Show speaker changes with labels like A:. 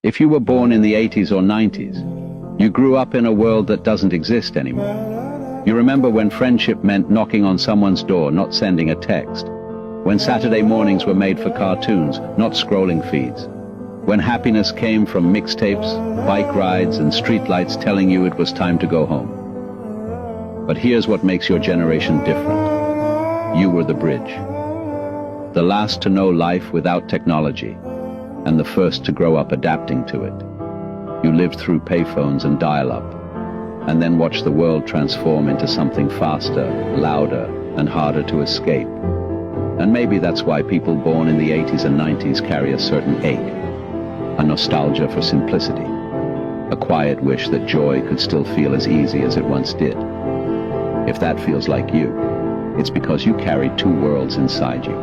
A: If you were born in the 80s or 90s, you grew up in a world that doesn't exist anymore. You remember when friendship meant knocking on someone's door, not sending a text. When Saturday mornings were made for cartoons, not scrolling feeds. When happiness came from mixtapes, bike rides, and streetlights telling you it was time to go home. But here's what makes your generation different. You were the bridge. The last to know life without technology, and the first to grow up adapting to it. You lived through payphones and dial-up, and then watched the world transform into something faster, louder, and harder to escape. And maybe that's why people born in the 80s and 90s carry a certain ache, a nostalgia for simplicity, a quiet wish that joy could still feel as easy as it once did. If that feels like you, it's because you carried two worlds inside you.